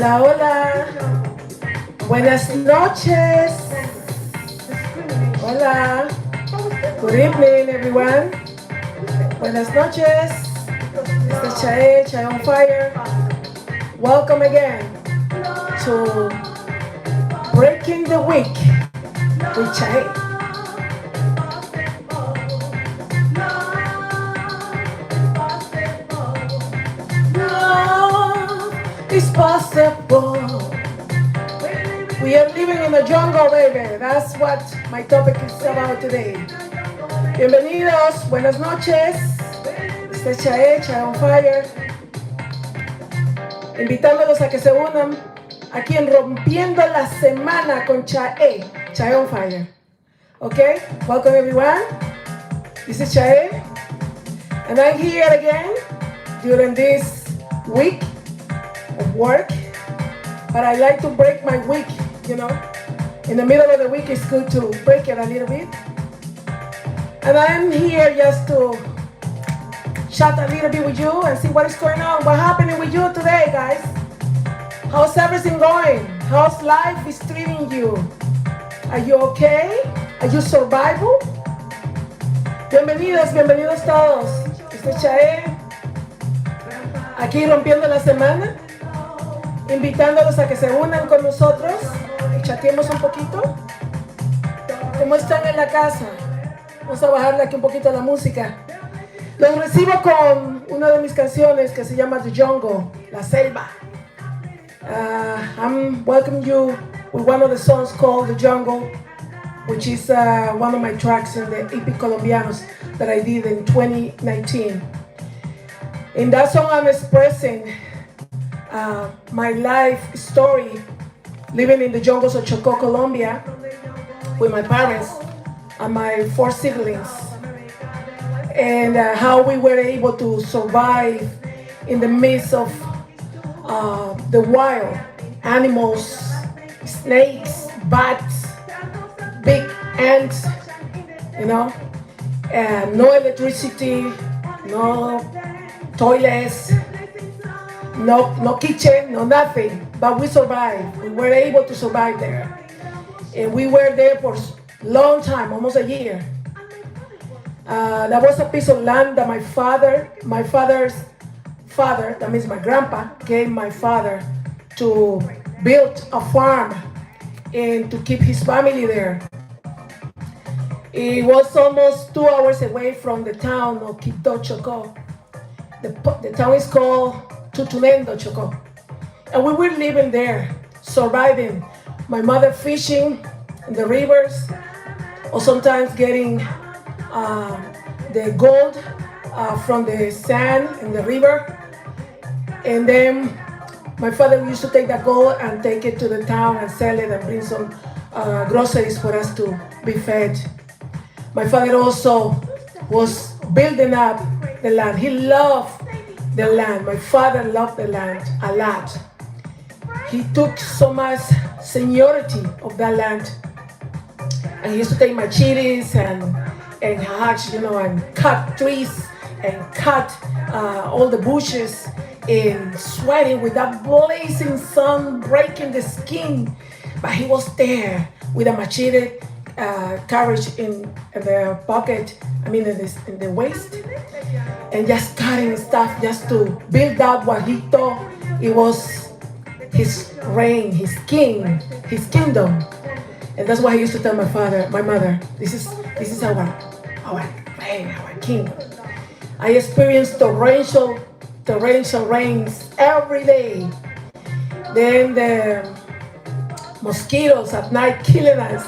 Hola, hola. Buenas noches. Hola. Good evening, everyone. Buenas noches. This is CHAÉ, CHAÉ on Fire. Welcome again to Breaking the Week with CHAÉ. It's possible. We are living in the jungle, baby. That's what my topic is about today. Bienvenidos, buenas noches. Este es CHAÉ, CHAÉ on Fire. Invitándolos a que se unan aquí en Rompiendo la Semana con CHAÉ, CHAÉ on Fire. Okay, welcome everyone. This is CHAÉ, and I'm here again during this week of work. But I like to break my week, you know. In the middle of the week, it's good to break it a little bit. And I'm here just to chat a little bit with you and see what is going on, what's happening with you today, guys. How's everything going? How's life is treating you? Are you okay? Are you survival? Bienvenidos, bienvenidos todos. Este es CHAÉ, aquí rompiendo la semana, invitándolos a que se unan con nosotros y chateemos un poquito. ¿Cómo están en la casa? Vamos a bajarle aquí un poquito la música. Los recibo con una de mis canciones que se llama The Jungle, La Selva. I'm welcoming you with one of the songs called The Jungle, which is one of my tracks in the EP Colombianos that I did in 2019. In that song, I'm expressing my life story living in the jungles of Chocó, Colombia, with my parents and my 4 siblings, and how we were able to survive in the midst of the wild animals, snakes, bats, big ants, you know, and no electricity, no toilets, no kitchen, no nothing, but we survived. We were able to survive there. And we were there for a long time, almost a year. That was a piece of land that my father's father, that means my grandpa, gave my father to build a farm and to keep his family there. It was almost 2 hours away from the town of Quito, Chocó. The town is called Tutunendo, Chocó. And we were living there, surviving. My mother fishing in the rivers, or sometimes getting the gold from the sand in the river. And then my father used to take that gold and take it to the town and sell it and bring some groceries for us to be fed. My father also was building up the land. He loved the land. My father loved the land a lot. He took so much seniority of that land. And he used to take machetes and hatch, you know, and cut trees and cut all the bushes, and sweating with that blazing sun breaking the skin. But he was there with a machete carriage in the pocket, in the waist, and just cutting stuff just to build up what he thought it was his reign, his kingdom. And that's why he used to tell my mother, this is our kingdom. I experienced torrential rains every day. Then the mosquitoes at night killing us.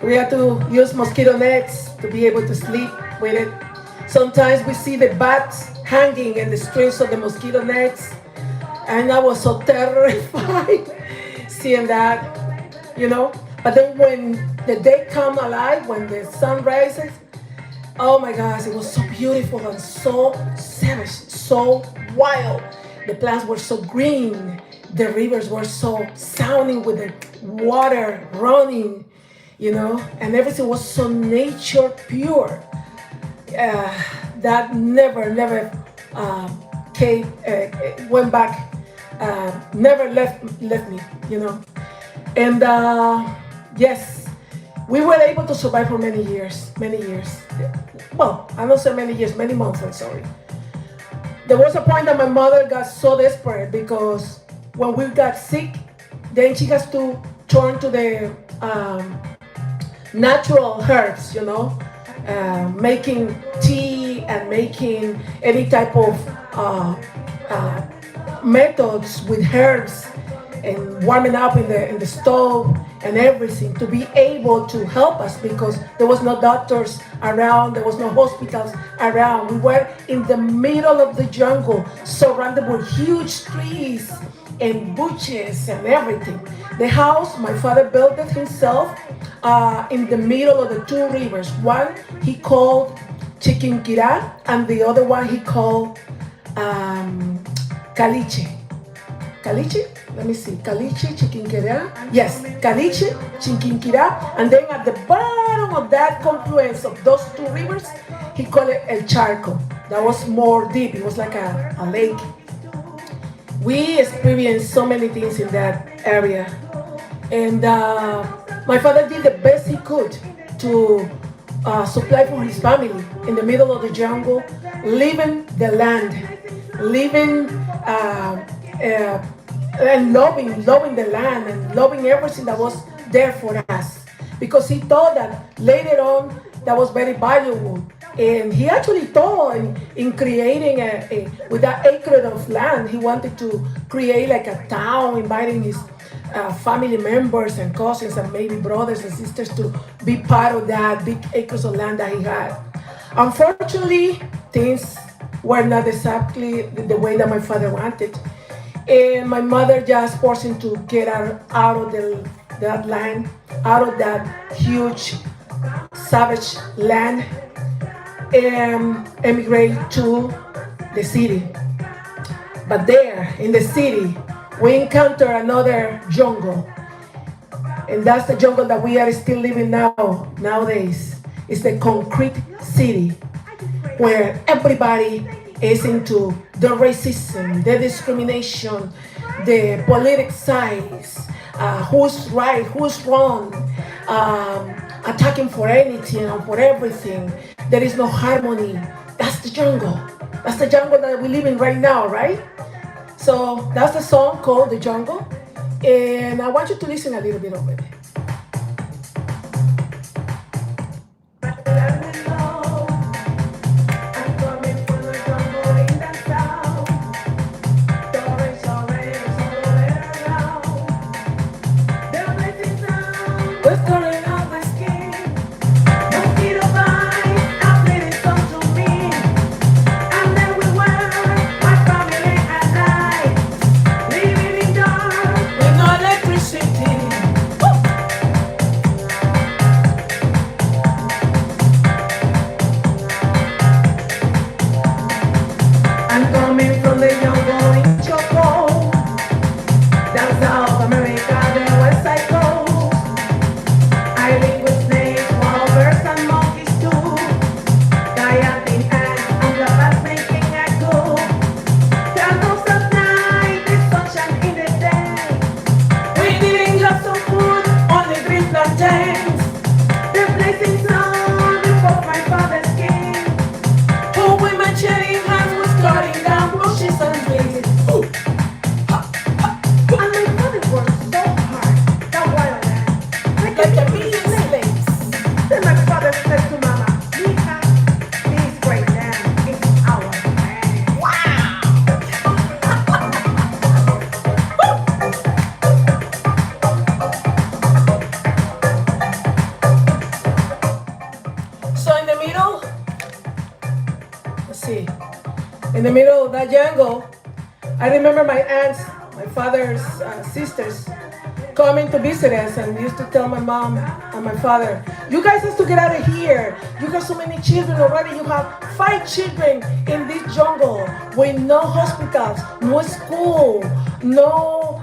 We had to use mosquito nets to be able to sleep with it. Sometimes we see the bats hanging in the strings of the mosquito nets. And I was so terrified seeing that, you know. But then when the day comes alive, when the sun rises, oh my gosh, it was so beautiful and so savage, so wild. The plants were so green. The rivers were so sounding with the water running, you know, and everything was so nature pure. That never went back never left me, you know. And yes, we were able to survive for many years, many years. Well, I don't say many years, many months, I'm sorry. There was a point that my mother got so desperate because when we got sick, then she has to turn to the natural herbs, you know, making tea and making any type of uh, methods with herbs and warming up in the stove and everything to be able to help us because there was no doctors around, there was no hospitals around. We were in the middle of the jungle, surrounded with huge trees and bushes and everything. The house, my father built it himself in the middle of the two rivers. One he called Chiquinquirá and the other one he called Caliche. Caliche? Let me see. Caliche, Chiquinquirá. Yes, Caliche, Chiquinquirá. And then at the bottom of that confluence of those two rivers, he called it El Charco. That was more deep. It was like a lake. We experienced so many things in that area. And my father did the best he could to supply for his family in the middle of the jungle, leaving the land, living and loving the land and loving everything that was there for us. Because he thought that later on that was very valuable. And he actually thought in creating with that acre of land, he wanted to create like a town, inviting his family members and cousins and maybe brothers and sisters to be part of that big acres of land that he had. Unfortunately, things were not exactly the way that my father wanted. And my mother just forced him to get out of that land, out of that huge, savage land, and emigrate to the city. But there, in the city, we encounter another jungle. And that's the jungle that we are still living nowadays. It's the concrete city, where everybody is into the racism, the discrimination, the political sides, who's right, who's wrong, attacking for anything and for everything. There is no harmony. That's the jungle. That's the jungle that we live in right now, right? So that's the song called The Jungle. And I want you to listen a little bit of it. In the middle of that jungle, I remember my aunts, my father's sisters, coming to visit us and used to tell my mom and my father, you guys have to get out of here. You have so many children already. You have 5 children in this jungle with no hospitals, no school, no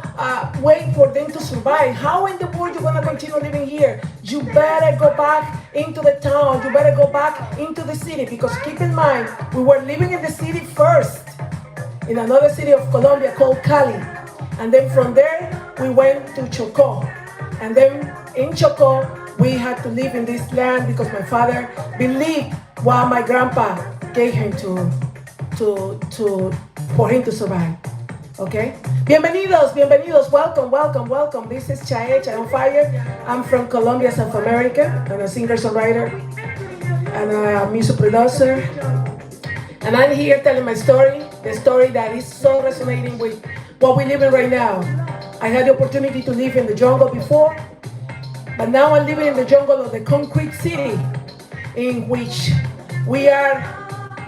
way for them to survive. How in the world you going to continue living here? You better go back into the town. You better go back into the city, because keep in mind, we were living in the city first, in another city of Colombia called Cali. And then from there, we went to Chocó. And then in Chocó, we had to live in this land because my father believed what my grandpa gave him for him to survive. Okay? Bienvenidos, bienvenidos. Welcome, welcome, welcome. This is CHAÉONFIRE. I'm from Colombia, South America. I'm a singer-songwriter and a music producer. And I'm here telling my story, the story that is so resonating with what we live in right now. I had the opportunity to live in the jungle before, but now I'm living in the jungle of the concrete city, in which we are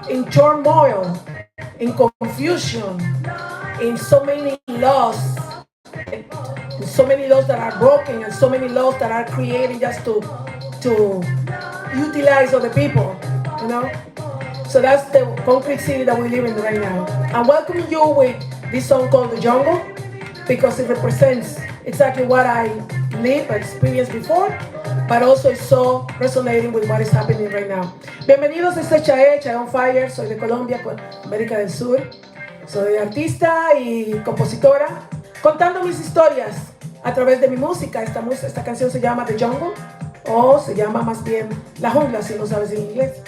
in turmoil, in confusion, in so many laws, that are broken, and so many laws that are created just to utilize other people, you know? So that's the concrete city that we live in right now. I'm welcoming you with this song called The Jungle, because it represents exactly what I lived, experienced before, but also it's so resonating with what is happening right now. Bienvenidos, este es CHAÉ, CHAÉONFIRE, soy de Colombia, América del Sur. Soy artista y compositora, contando mis historias a través de mi música. Esta canción se llama The Jungle, o se llama más bien La Jungla, si no sabes en inglés.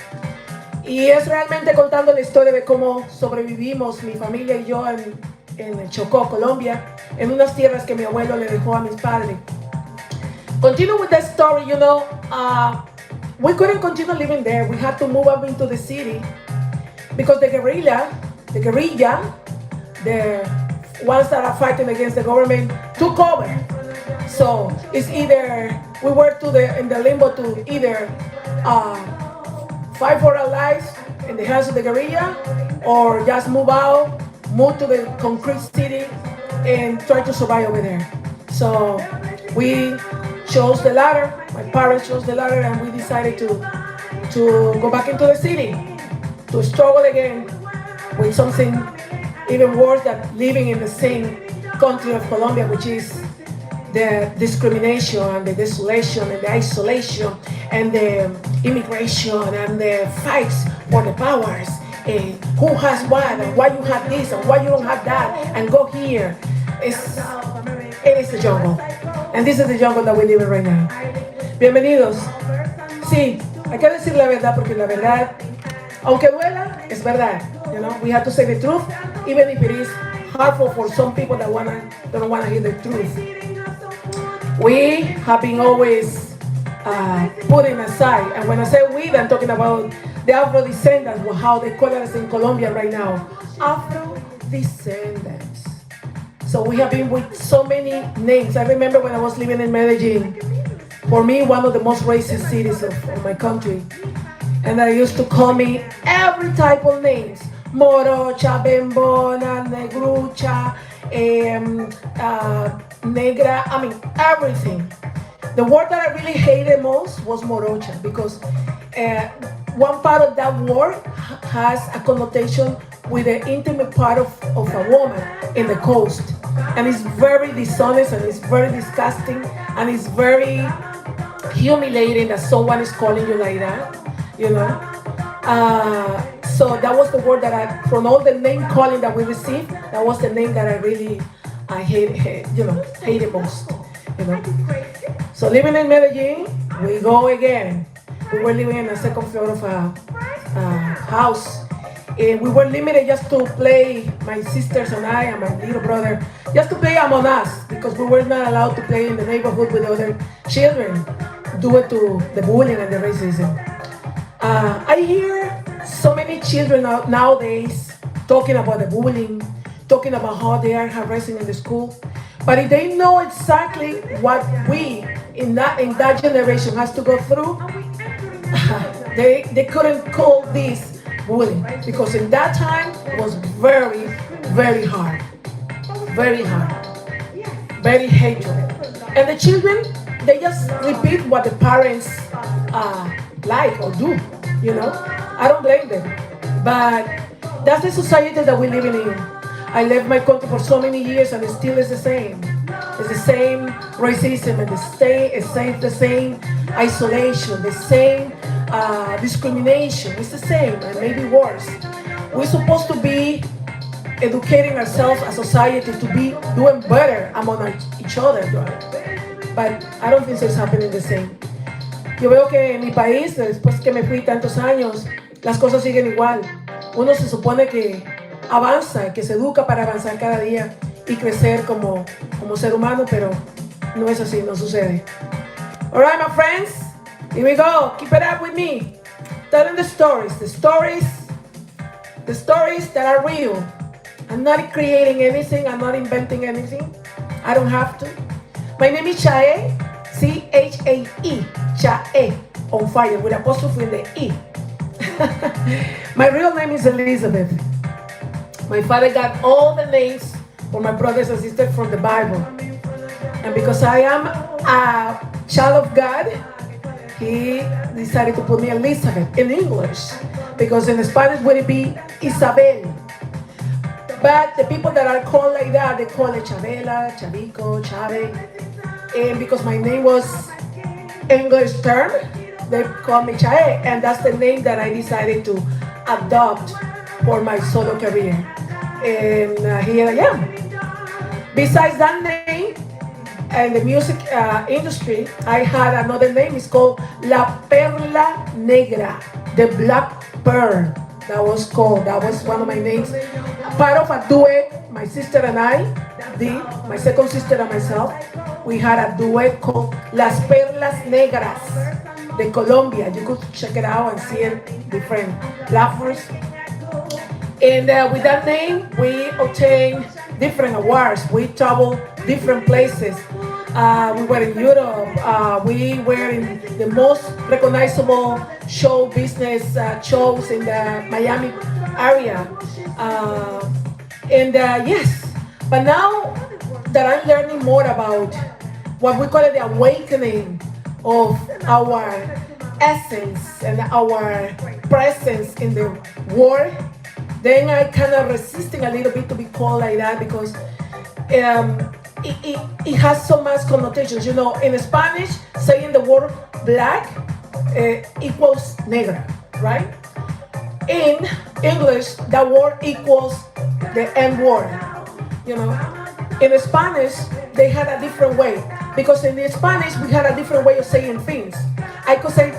Y es realmente contando la historia de cómo sobrevivimos, mi familia y yo, en Chocó, Colombia, en unas tierras que mi abuelo le dejó a mis padres. Continue with that story, you know, we couldn't continue living there. We had to move up into the city because the guerrilla, the ones that are fighting against the government, took over. So it's either we were in the limbo to either fight for our lives in the hands of the guerrilla, or just move to the concrete city and try to survive over there. So we chose the latter. My parents chose the latter, and we decided to go back into the city, to struggle again with something even worse than living in the same country of Colombia, which is the discrimination and the desolation and the isolation and the immigration and the fights for the powers, and who has what and why you have this and why you don't have that, and go here. It is the jungle, and this is the jungle that we live in right now. Bienvenidos. Sí, hay que decir la verdad, porque la verdad, aunque duela, es verdad. You know, we have to say the truth, even if it is hurtful for some people that don't wanna hear the truth. We have been always putting aside, and when I say we, I'm talking about the Afro descendants, how they call us in Colombia right now, Afro descendants. So we have been with so many names. I remember when I was living in Medellin, for me, one of the most racist cities of my country, and they used to call me every type of names: morocha, bembona, negrucha, negra, I mean, everything. The word that I really hated most was morocha, because one part of that word has a connotation with the intimate part of a woman in the coast. And it's very dishonest, and it's very disgusting, and it's very humiliating that someone is calling you like that, you know. So that was the word that from all the name calling that we received, that was the name that I hated most, you know. So living in Medellin, we go again. We were living in the second floor of a house. And we were limited just to play, my sisters and I and my little brother, just to play Among Us, because we were not allowed to play in the neighborhood with other children due to the bullying and the racism. I hear so many children nowadays talking about the bullying, talking about how they are harassing in the school. But if they know exactly what we in that generation has to go through, they couldn't call this bullying, because in that time it was very, very hard, very hateful. And the children, they just repeat what the parents like or do, you know. I don't blame them, but that's the society that we're living in. I left my country for so many years, and it still is the same. It's the same racism, and the same isolation, the same discrimination. It's the same, and maybe worse. We're supposed to be educating ourselves as society to be doing better among each other. But I don't think so it's happening the same. Yo veo que en mi país, después que me fui tantos años, las cosas siguen igual. Uno se supone que avanza, que se educa para avanzar cada día y crecer como ser humano, pero no es así, no sucede. All right, my friends, here we go. Keep it up with me. Telling the stories that are real. I'm not creating anything. I'm not inventing anything. I don't have to. My name is CHAÉ, C-H-A-E, CHAÉ, on fire, with apostrophe in the E. My real name is Elizabeth. My father got all the names for my brothers and sisters from the Bible. And because I am a child of God, he decided to put me Elizabeth in English. Because in Spanish would it be Isabel. But the people that are called like that, they call it Chabela, Chavico, Chave. And because my name was English term, they call me CHAÉ, and that's the name that I decided to adopt for my solo career. And here I am. Besides that name, in the music industry, I had another name. It's called La Perla Negra, the Black Pearl. That was one of my names. Part of a duet, my sister and I did, my second sister and myself. We had a duet called Las Perlas Negras de Colombia. You could check it out and see it, different laughers. And with that name, we obtained different awards. We traveled different places. We were in Europe. We were in the most recognizable show business shows in the Miami area. Yes, but now that I'm learning more about what we call it the awakening of our essence and our presence in the world, then I kind of resisting a little bit to be called like that because it has so much connotations. You know, in Spanish, saying the word black equals negra, right? In English, that word equals the N word. You know, in Spanish, they had a different way because in the Spanish we had a different way of saying things. I could say,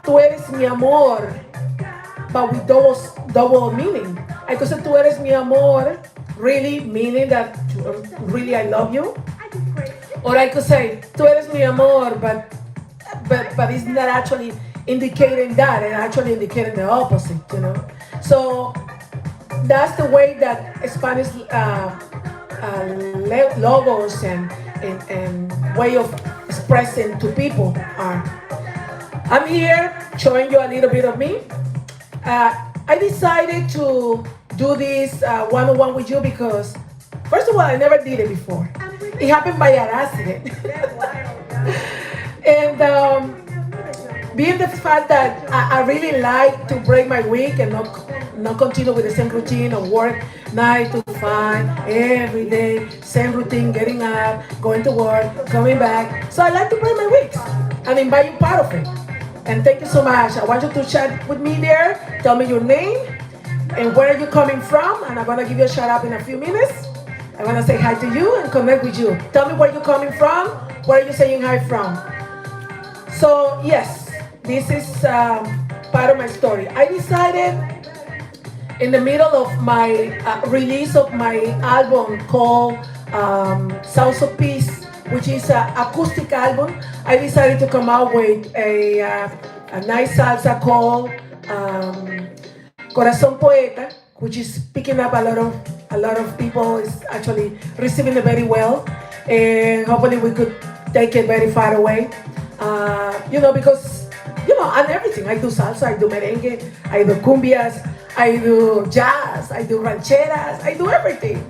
"Tú eres mi amor," but with double meaning. I could say, "Tú eres mi amor," really meaning that really I love you. Or I could say, "Tú eres mi amor," but it's not actually indicating that. It's actually indicating the opposite, you know. So that's the way that Spanish logos and way of expressing to people are. I'm here showing you a little bit of me. I decided to do this one-on-one with you because, first of all, I never did it before. It happened by an accident. And being the fact that I really like to break my week and not continue with the same routine of work 9 to 5 every day, same routine, getting up, going to work, coming back. So I like to break my weeks and invite you part of it. And thank you so much. I want you to chat with me there. Tell me your name and where are you coming from, and I'm gonna give you a shout out in a few minutes. I wanna say hi to you and connect with you. Tell me where you're coming from, where are you saying hi from. So yes, this is part of my story. I decided in the middle of my release of my album called Sounds of Peace, which is an acoustic album, I decided to come out with a nice salsa called Corazón Poeta, which is picking up a lot of people. Is actually receiving it very well, and hopefully we could take it very far away. Because on everything. I do salsa, I do merengue, I do cumbias, I do jazz, I do rancheras, I do everything.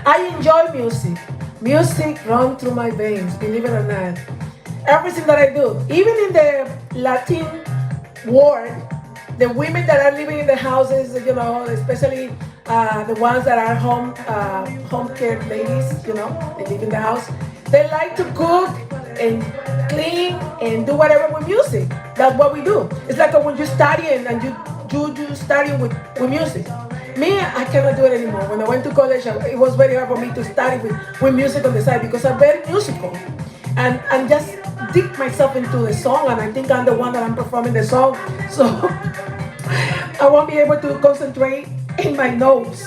I enjoy music. Music runs through my veins, believe it or not. Everything that I do, even in the Latin world, the women that are living in the houses, especially the ones that are home care ladies, they live in the house. They like to cook and clean and do whatever with music. That's what we do. It's like when you study and you study with music. Me, I cannot do it anymore. When I went to college, it was very hard for me to study with music on the side because I'm very musical. And just dip myself into the song, and I think I'm the one that I'm performing the song. So I won't be able to concentrate in my notes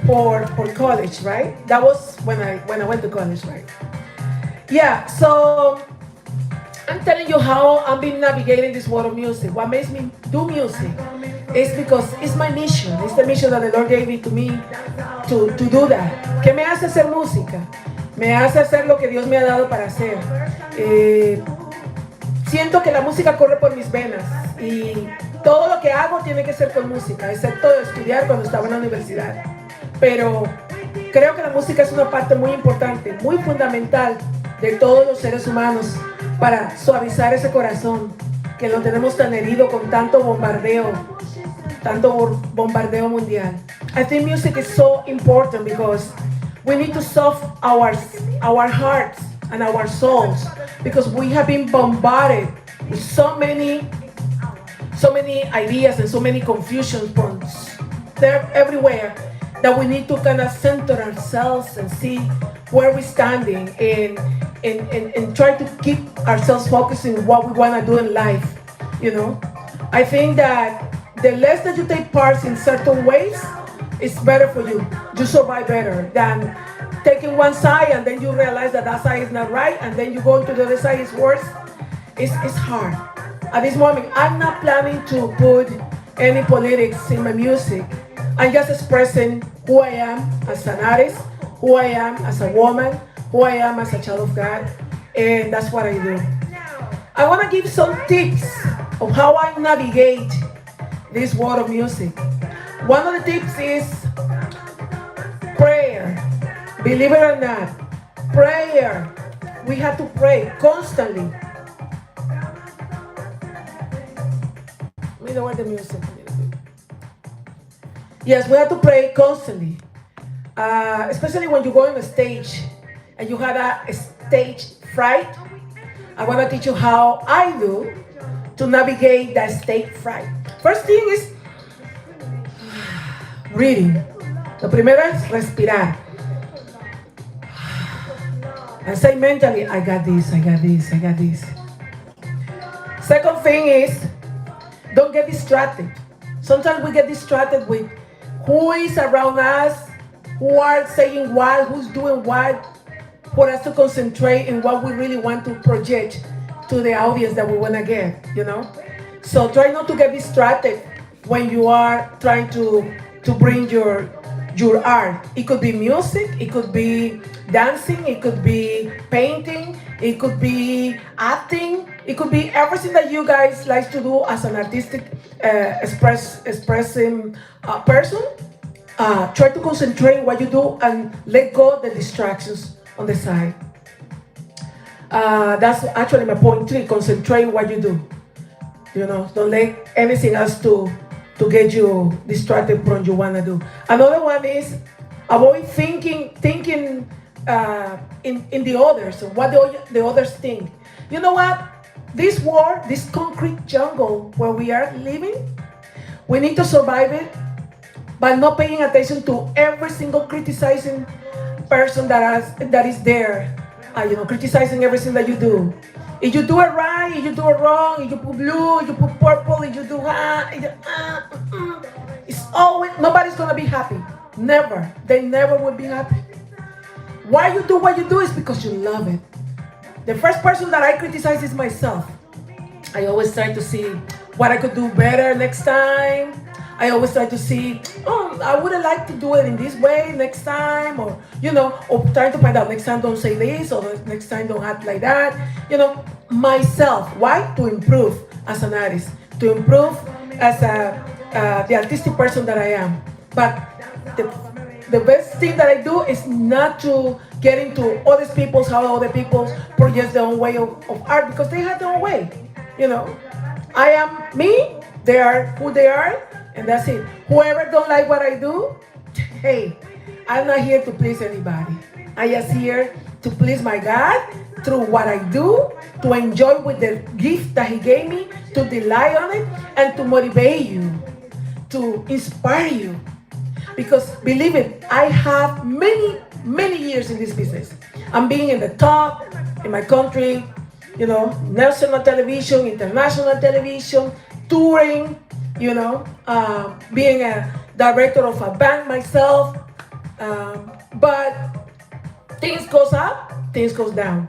for college, right? That was when I went to college, right? Yeah, so I'm telling you how I've been navigating this world of music. What makes me do music is because it's my mission. It's the mission that the Lord gave it to me to do that. ¿Qué me hace hacer música? Me hace hacer lo que Dios me ha dado para hacer. Eh, Siento que la música corre por mis venas y todo lo que hago tiene que ser con música, excepto de estudiar cuando estaba en la universidad. Pero creo que la música es una parte muy importante, muy fundamental de todos los seres humanos para suavizar ese corazón que lo tenemos tan herido con tanto bombardeo mundial. I think music is so important because we need to soften our hearts and our souls because we have been bombarded with so many ideas and so many confusion points. They're everywhere that we need to kind of center ourselves and see where we're standing and try to keep ourselves focused in what we want to do in life. You know, I think that the less that you take part in certain ways, it's better for you. You survive better than taking one side and then you realize that that side is not right and then you go to the other side, it's worse. It's hard. At this moment, I'm not planning to put any politics in my music. I'm just expressing who I am as an artist, who I am as a woman, who I am as a child of God, and that's what I do. I want to give some tips of how I navigate this world of music. One of the tips is prayer. Believe it or not, prayer. We have to pray constantly. We know where the music is. Yes, we have to pray constantly. Especially when you go on a stage and you have a stage fright. I want to teach you how I do to navigate that stage fright. First thing is breathing. Lo primero es respirar. And say mentally, I got this, I got this, I got this. Second thing is, don't get distracted. Sometimes we get distracted with who is around us, who are saying what, who's doing what, for us to concentrate in what we really want to project to the audience that we want to get, you know? So try not to get distracted when you are trying to bring your art. It could be music, it could be dancing, it could be painting, it could be acting, it could be everything that you guys like to do as an artistic expressing person. Try to concentrate what you do and let go of the distractions on the side. That's actually my point 3, concentrate what you do. You know, don't let anything else to get you distracted from what you want to do. Another one is avoid thinking in the others, what the others think. You know what? This world, this concrete jungle where we are living, we need to survive it by not paying attention to every single criticizing person that is there, criticizing everything that you do. If you do it right, if you do it wrong, if you put blue, if you put purple, if you do it's always, nobody's gonna be happy. Never. They never will be happy. Why you do what you do is because you love it. The first person that I criticize is myself. I always try to see what I could do better next time. I always try to see, I would like to do it in this way next time, or trying to find out next time don't say this, or next time don't act like that. Myself. Why? To improve as an artist, to improve as the artistic person that I am. But the best thing that I do is not to get into other people's, how other people project their own way of art, because they have their own way. I am me, they are who they are, and that's it. Whoever don't like what I do, hey, I'm not here to please anybody. I'm just here to please my God through what I do, to enjoy with the gift that He gave me, to delight on it, and to motivate you, to inspire you. Because believe it, I have many years in this business. I'm being in the top in my country, national television, international television, touring, being a director of a band myself. But things goes up, things goes down.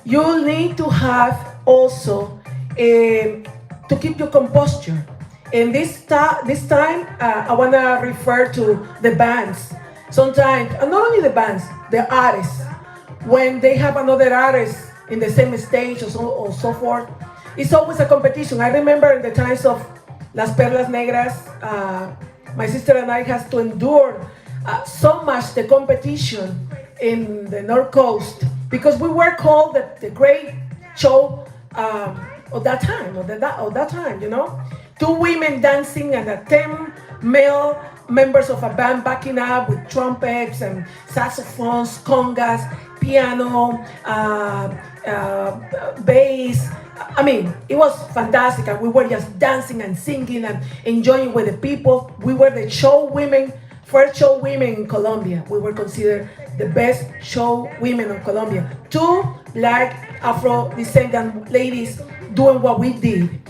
You need to have also to keep your composure. And this time, I wanna refer to the bands. Sometimes, and not only the bands, the artists, when they have another artist in the same stage or so forth, it's always a competition. I remember in the times of Las Perlas Negras, my sister and I had to endure so much the competition in the North Coast because we were called the great show of that time, Two women dancing and 10 male members of a band backing up with trumpets and saxophones, congas, piano, bass. I mean, it was fantastic, and we were just dancing and singing and enjoying with the people. We were the show women, first show women in Colombia. We were considered the best show women in Colombia. Two black Afro-descendant ladies doing what we did.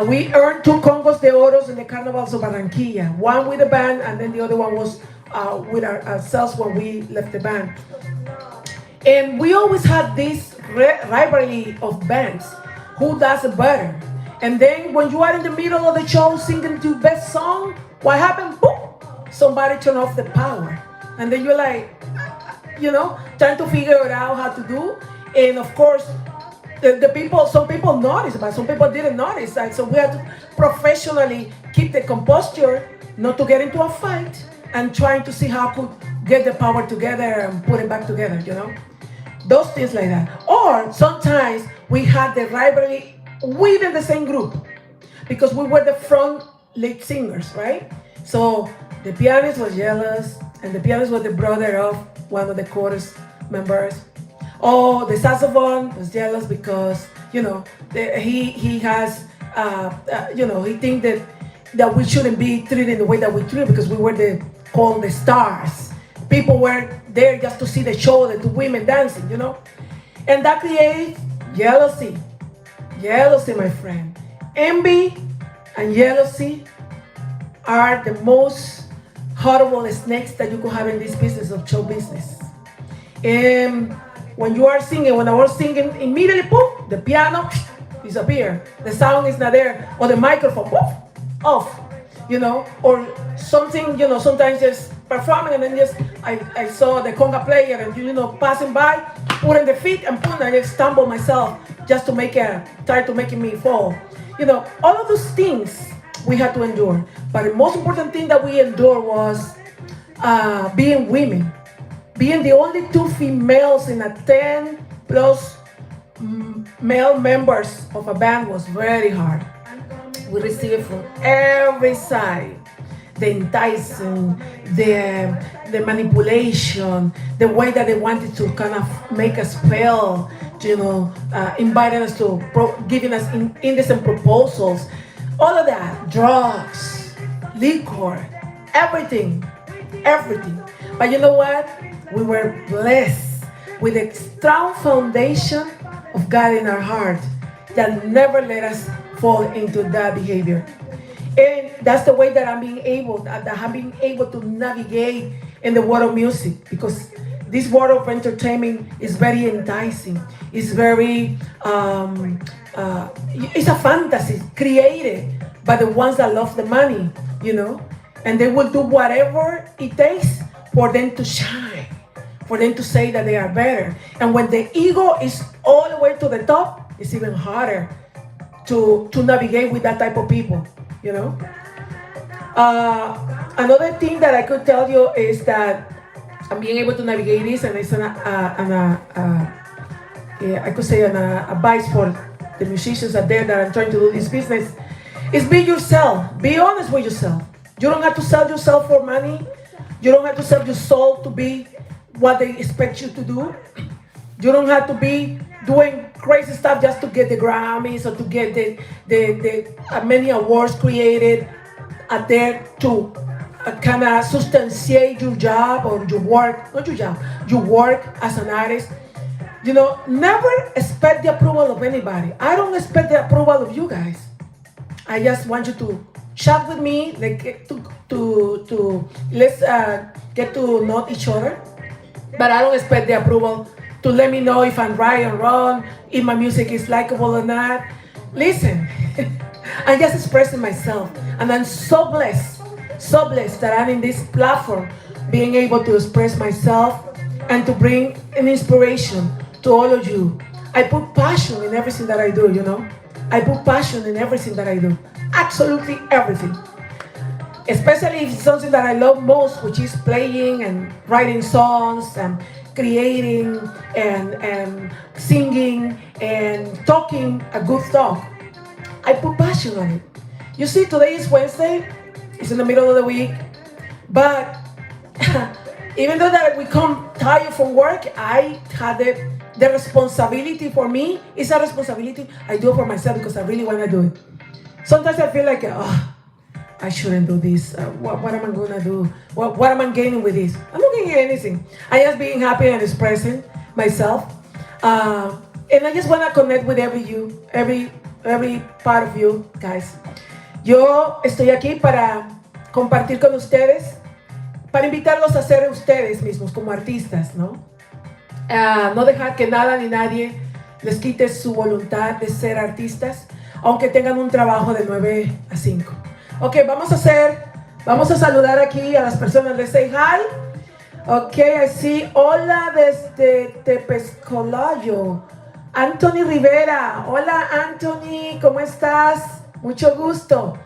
We earned 2 Congos de Oros in the Carnivals of Barranquilla. One with the band, and then the other one was with ourselves when we left the band. And we always had this rivalry of bands. Who does it better? And then when you are in the middle of the show singing the best song, what happened? Boom! Somebody turned off the power. And then you're like, trying to figure it out how to do. And of course, the people, some people noticed, but some people didn't notice. And so we had to professionally keep the composure, not to get into a fight, and trying to see how could get the power together and put it back together, Those things like that. Or sometimes we had the rivalry within the same group because we were the front lead singers, right? So the pianist was jealous, and the pianist was the brother of one of the chorus members. Oh, the saxophone was jealous because he has he think that we shouldn't be treated the way that we treat because we were called the stars. People were there just to see the show, the 2 women dancing, and that creates jealousy. Jealousy, my friend. Envy and jealousy are the most horrible snakes that you could have in this business of show business. And when you are singing, when I was singing, immediately, poof, the piano disappear. The sound is not there, or the microphone, poof, off. Or something, sometimes just performing, and then I saw the conga player and passing by, putting the feet and boom, I just stumbled myself just to try to make me fall. All of those things we had to endure. But the most important thing that we endured was being women. Being the only 2 females in a 10 plus male members of a band was very hard. We received from every side the enticing, the manipulation, the way that they wanted to kind of make us fail, inviting us to, giving us indecent proposals, all of that, drugs, liquor, everything. But you know what? We were blessed with a strong foundation of God in our heart that never let us fall into that behavior. And that's the way that I'm being able to navigate in the world of music, because this world of entertainment is very enticing. It's very, it's a fantasy created by the ones that love the money, and they will do whatever it takes for them to shine, for them to say that they are better. And when the ego is all the way to the top, it's even harder to navigate with that type of people, Another thing that I could tell you is that I'm being able to navigate this, and it's I could say an advice for the musicians out there that are trying to do this business, is be yourself. Be honest with yourself. You don't have to sell yourself for money. You don't have to sell your soul to be what they expect you to do. You don't have to be doing crazy stuff just to get the Grammys or to get the many awards created there to kind of substantiate your job or your work, not your job, your work as an artist. You know, never expect the approval of anybody. I don't expect the approval of you guys. I just want you to chat with me, like let's get to know each other. But I don't expect the approval to let me know if I'm right or wrong, if my music is likable or not. Listen, I'm just expressing myself, and I'm so blessed that I'm in this platform, being able to express myself and to bring an inspiration to all of you. I put passion in everything that I do, you know. I put passion in everything that I do. Absolutely everything. Especially if it's something that I love most, which is playing and writing songs and creating and singing and talking a good talk. I put passion on it. You see, today is Wednesday. It's in the middle of the week. But even though that we come tired from work, I had the responsibility for me. It's a responsibility I do it for myself because I really want to do it. Sometimes I feel like, I shouldn't do this. What am I going to do? What am I gaining with this? I'm not gaining anything. I just being happy and expressing myself. And I just want to connect with every part of you guys. Yo estoy aquí para compartir con ustedes, para invitarlos a ser ustedes mismos como artistas, ¿no? No dejar que nada ni nadie les quite su voluntad de ser artistas, aunque tengan un trabajo de 9 a 5. Ok, vamos a saludar aquí a las personas. Let's say hi. Ok, I see. Hola desde Tepescolayo. Anthony Rivera. Hola Anthony, ¿cómo estás? Mucho gusto.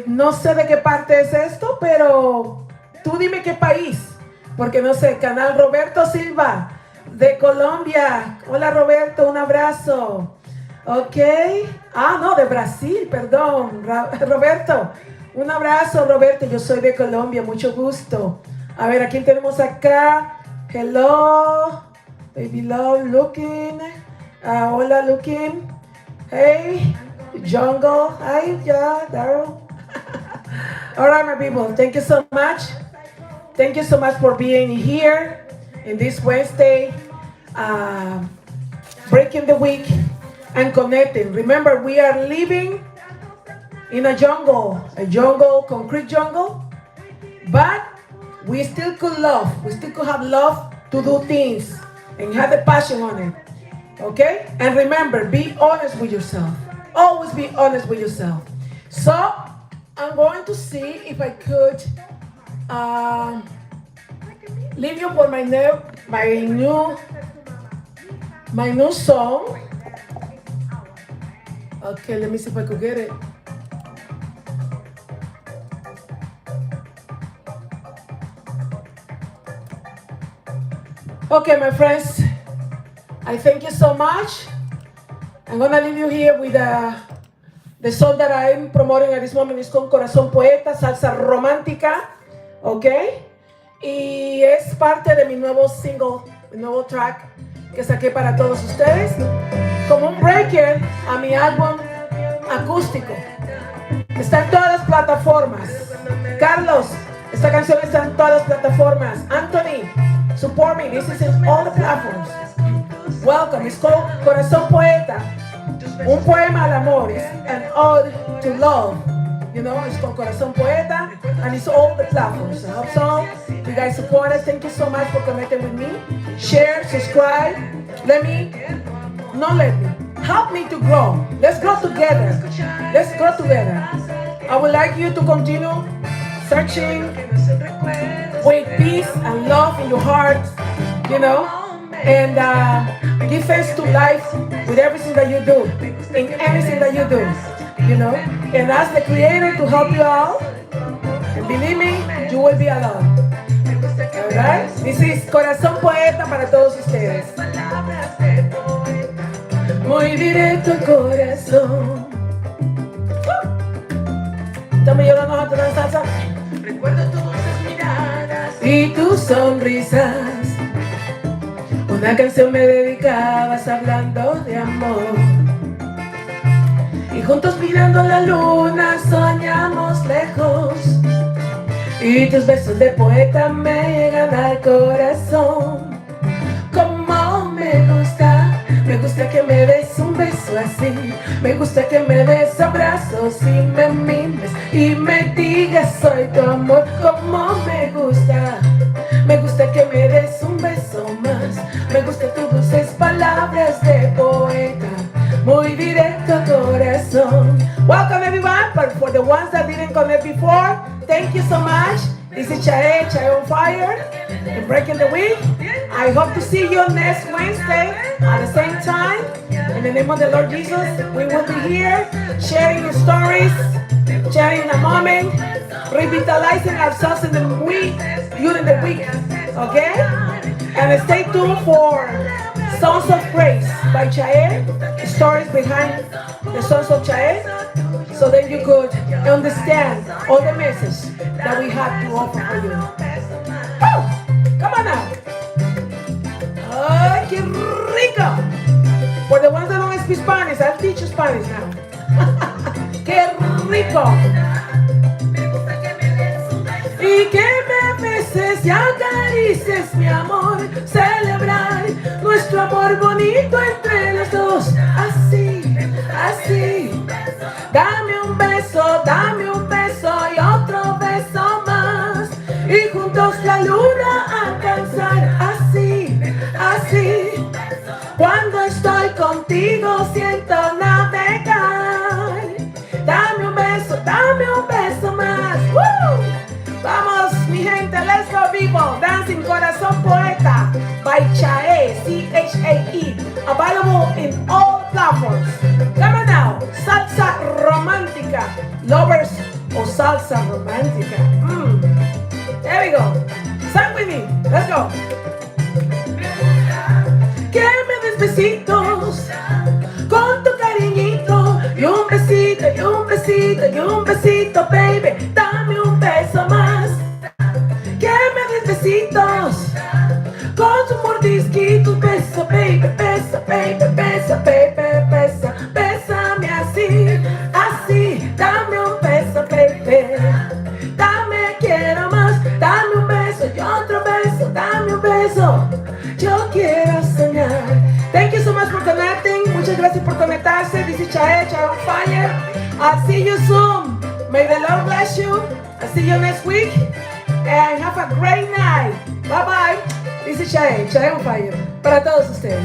No sé de qué parte es esto, pero tú dime qué país. Porque no sé, canal Roberto Silva de Colombia. Hola Roberto, un abrazo. Ok. No, de Brasil, perdón. Roberto, un abrazo Roberto. Yo soy de Colombia, mucho gusto. A ver, ¿a quién tenemos acá? Hello, baby love, looking. Hola, looking. Hey, jungle. Hi, yeah, Daryl. All right, my people, thank you so much. Thank you so much for being here in this Wednesday, breaking the week and connecting. Remember, we are living in a jungle, concrete jungle, but we still could love. We still could have love to do things and have the passion on it. Okay? And remember, be honest with yourself. Always be honest with yourself. So, I'm going to see if I could leave you for my new song. Okay, let me see if I could get it. Okay, my friends, I thank you so much. I'm gonna leave you here with the song that I'm promoting at this moment. Is con Corazón Poeta, salsa romántica, okay? Y es parte de mi nuevo single, mi nuevo track que saqué para todos ustedes, como un breaker a mi álbum acústico. Está en todas las plataformas. Carlos, esta canción está en todas las plataformas. Anthony, support me. This is in all the platforms. Welcome. It's called Corazón Poeta. Un poema al amor. It's an ode to love. You know, it's called Corazón Poeta, and it's all the platforms. I hope so. You guys support us. Thank you so much for connecting with me. Share, subscribe. Help me to grow. Let's grow together. Let's grow together. I would like you to continue searching with peace and love in your heart, you know, and give thanks to life with everything that you do, in everything that you do, you know, and ask the Creator to help you out, and believe me, you will be alone. Alright? This is Corazón Poeta para todos ustedes. Muy directo al corazón. Estamos llorando a toda la salsa. Recuerdo tus miradas y tus sonrisas. Una canción me dedicabas hablando de amor. Y juntos mirando la luna soñamos lejos. Y tus besos de poeta me llegan al corazón. Como me gusta que me des un beso así. Me gusta que me des abrazos y me mimes y me digas soy tu amor. Como me gusta que me des un beso más. Me gustan tus dulces palabras de poeta, muy directo corazón. Welcome everyone, but for the ones that didn't connect before, thank you so much. This is CHAÉ, CHAÉ on Fire, and Breaking the Week. I hope to see you next Wednesday at the same time. In the name of the Lord Jesus, we will be here sharing stories, sharing a moment, revitalizing ourselves in the week, during the week, okay? And stay tuned for Songs of Praise by CHAÉ, stories behind the Songs of CHAÉ, so that you could understand all the message that we have to offer for you. Oh, come on now. ¡Ay, qué rico! For the ones that don't speak Spanish, I'll teach you Spanish now. ¡Qué rico! Y que me beses y acarices mi amor, celebrar nuestro amor bonito entre los dos, así, así. Dame un beso y otro beso más, y juntos la luna alcanzar, así, así. Cuando estoy contigo siento navegar. Dame un beso más. ¡Woo! Vamos, mi gente, let's go, people. Dancing Corazón Poeta by CHAÉ, C-H-A-E. Available in all platforms. Come on now, salsa romántica. Lovers o salsa romántica. There we go. Sing with me. Let's go. Que me des besitos con tu cariñito, y un besito, y un besito, y un besito, baby. Dame un beso más. Que me des besitos con tu mordisquito, beso, baby, besa, baby, besa, baby, besa, bésame así, así. Dame un beso, baby. Dame, quiero más. Dame un beso y otro beso. Dame un beso. Yo quiero soñar. Thank you so much for connecting. Muchas gracias por conectarse. This is CHAÉ, CHAÉ on Fire. I'll see you soon. May the Lord bless you. I'll see you next week. And have a great night. Bye bye. This is CHAÉ, CHAÉ on Fire. Para todos ustedes.